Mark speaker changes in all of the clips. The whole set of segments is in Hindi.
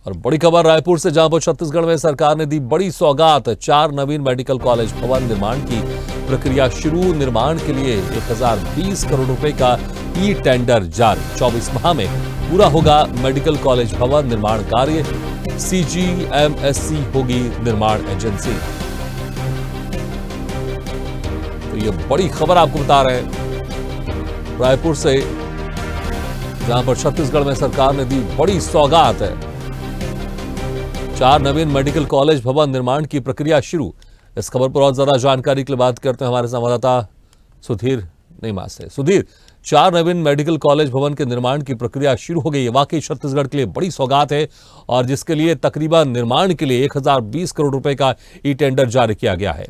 Speaker 1: और बड़ी खबर रायपुर से, जहां पर छत्तीसगढ़ में सरकार ने दी बड़ी सौगात। 4 नवीन मेडिकल कॉलेज भवन निर्माण की प्रक्रिया शुरू। निर्माण के लिए 1020 करोड़ रुपए का ई टेंडर जारी। 24 माह में पूरा होगा मेडिकल कॉलेज भवन निर्माण कार्य। CGMSC होगी निर्माण एजेंसी। तो ये बड़ी खबर आपको बता रहे हैं रायपुर से, जहां पर छत्तीसगढ़ में सरकार ने दी बड़ी सौगात है। 4 नवीन मेडिकल कॉलेज भवन निर्माण की प्रक्रिया शुरू। इस खबर पर और ज्यादा जानकारी के लिए बात करते हैं हमारे संवाददाता सुधीर नेमा से। सुधीर, 4 नवीन मेडिकल कॉलेज भवन के निर्माण की प्रक्रिया शुरू हो गई है। वाकई छत्तीसगढ़ के लिए बड़ी सौगात है, और जिसके लिए तकरीबन निर्माण के लिए 1020 करोड़ रुपए का ई टेंडर जारी किया गया है।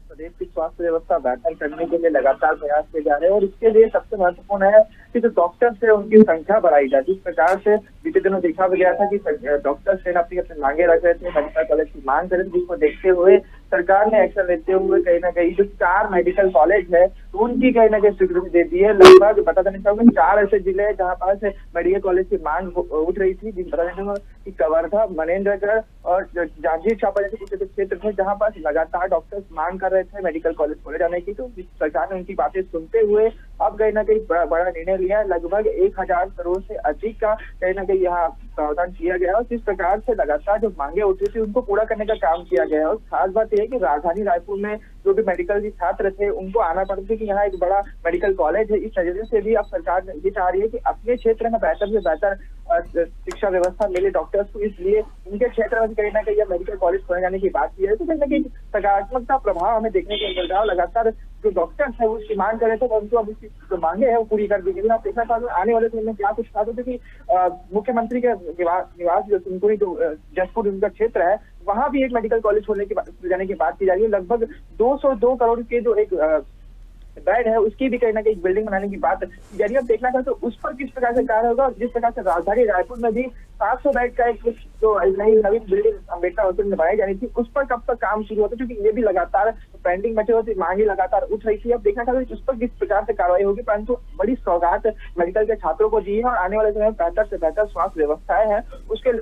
Speaker 2: प्रदेश की स्वास्थ्य व्यवस्था बेहतर करने के लिए लगातार प्रयास किए जा रहे हैं, और इसके लिए सबसे महत्वपूर्ण है कि जो डॉक्टर्स है उनकी संख्या बढ़ाई जाए। जिस प्रकार से बीते दिनों देखा गया था कि डॉक्टर्स अपनी मांगे रख रहे थे, मेडिकल कॉलेज की मांग कर रहे थे, जिसको देखते हुए सरकार ने एक्शन लेते हुए कहीं ना कहीं जो 4 मेडिकल कॉलेज है उनकी कहीं ना कहीं स्वीकृति दे दी है। लगभग बता देना चाहूंगा 4 ऐसे जिले हैं जहाँ पास मेडिकल कॉलेज की मांग उठ रही थी। बता देना चाहूंगा कि कवर्धा, मनेन्द्रगढ़ और जांजगीर चांपा जैसे कुछ क्षेत्र थे जहाँ पास लगातार डॉक्टर्स मांग कर रहे थे मेडिकल कॉलेज खोले जाने की। तो सरकार ने उनकी बातें सुनते हुए अब कहीं ना कहीं बड़ा निर्णय लिया है। लगभग 1000 करोड़ से अधिक का कहीं ना कहीं यहाँ प्रावधान किया गया है, और जिस प्रकार से लगातार जो मांगे उठी थी उनको पूरा करने का काम किया गया है। और खास बात यह है कि राजधानी रायपुर में जो भी मेडिकल के छात्र थे उनको आना पड़ता था कि यहाँ एक बड़ा मेडिकल कॉलेज है। इस नजरिए से भी अब सरकार ये चाह रही है कि अपने क्षेत्र में बेहतर से बेहतर शिक्षा व्यवस्था मिले डॉक्टर्स को, इसलिए उनके क्षेत्र में कहीं ना कहीं यह मेडिकल कॉलेज खोले जाने की बात की है। तो कहीं ना कहीं सकारात्मक प्रभाव हमें देखने को मिल रहा है। लगातार जो डॉक्टर्स है वो उसकी मांग कर रहे थे, उनको अब उसकी जो मांगे है वो पूरी कर दी गई। आप देखना चाहते आने वाले समय में क्या कुछ था, क्योंकि मुख्यमंत्री के निवास जो सिंकुरी जो जसपुर उनका क्षेत्र है वहां भी एक मेडिकल कॉलेज खोलने की जाने की बात की जा रही है। लगभग 202 करोड़ के जो एक बेड है उसकी भी कहीं ना कहीं बिल्डिंग बनाने की बात जारी। अब देखना चाहते तो उस पर किस प्रकार से कार्य होगा, और जिस प्रकार से राजधानी रायपुर में भी 700 बेड का एक जो नई बिल्डिंग अम्बेडकर हॉस्पिटल में बनाई जानी थी उस पर कब तक काम शुरू होता है, क्योंकि ये भी लगातार पेंडिंग बचे हुए थे, मांगे लगातार उठ रही थी। अब देखना चाहते उस पर किस प्रकार से कार्रवाई होगी, परंतु बड़ी सौगात मेडिकल के छात्रों को दी है, और आने वाले समय में बेहतर से बेहतर स्वास्थ्य व्यवस्थाएं हैं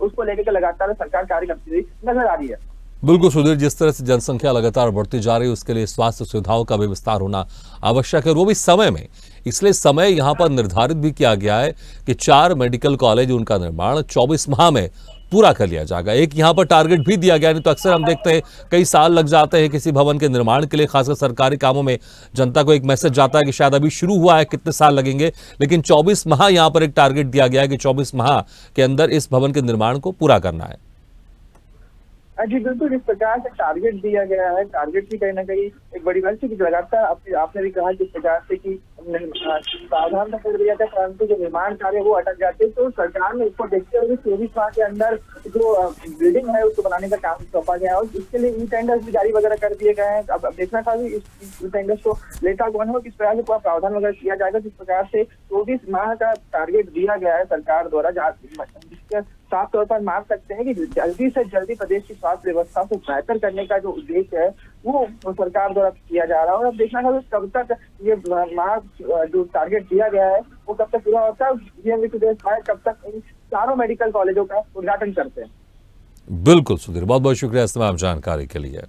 Speaker 2: उसको लेकर लगातार सरकार कार्य करती हुई नजर आ रही है।
Speaker 1: बिल्कुल सुधीर, जिस तरह से जनसंख्या लगातार बढ़ती जा रही है उसके लिए स्वास्थ्य सुविधाओं का भी विस्तार होना आवश्यक है, वो भी समय में। इसलिए समय यहां पर निर्धारित भी किया गया है कि 4 मेडिकल कॉलेज उनका निर्माण 24 माह में पूरा कर लिया जाएगा। एक यहां पर टारगेट भी दिया गया, नहीं तो अक्सर हम देखते हैं कई साल लग जाते हैं किसी भवन के निर्माण के लिए। खासकर सरकारी कामों में जनता को एक मैसेज जाता है कि शायद अभी शुरू हुआ है, कितने साल लगेंगे, लेकिन 24 माह यहां पर एक टारगेट दिया गया है कि 24 माह के अंदर इस भवन के निर्माण को पूरा करना है।
Speaker 2: जी बिल्कुल, जिस प्रकार से टारगेट दिया गया है, टारगेट भी कहीं ना कहीं एक बड़ी बात है कि लगातार आपने भी कहा जिस प्रकार से कि प्रावधान तो कर दिया था, परंतु जो निर्माण कार्य वो अटक जाते, तो सरकार ने इसको देखते हुए 24 माह के अंदर जो बिल्डिंग है उसको बनाने का काम सौंपा गया है, और इसके लिए ई टेंडर्स भी जारी वगैरह कर दिए गए हैं। अब देखना था कि इस टेंडर्स को लेता कौन हो, किस प्रकार से पूरा प्रावधान वगैरह किया जाएगा। जिस प्रकार से 24 माह का टारगेट दिया गया है सरकार द्वारा, जिसके साफ तौर पर मान सकते हैं कि जल्दी से जल्दी प्रदेश की स्वास्थ्य व्यवस्था को बेहतर करने का जो उद्देश्य है वो सरकार द्वारा किया जा रहा है। और अब देखना है कब तक ये जो टारगेट दिया गया है वो कब तक पूरा होता है, कब तक इन 4 मेडिकल कॉलेजों का उद्घाटन करते हैं।
Speaker 1: बिल्कुल सुधीर, बहुत बहुत शुक्रिया इस तमाम जानकारी के लिए।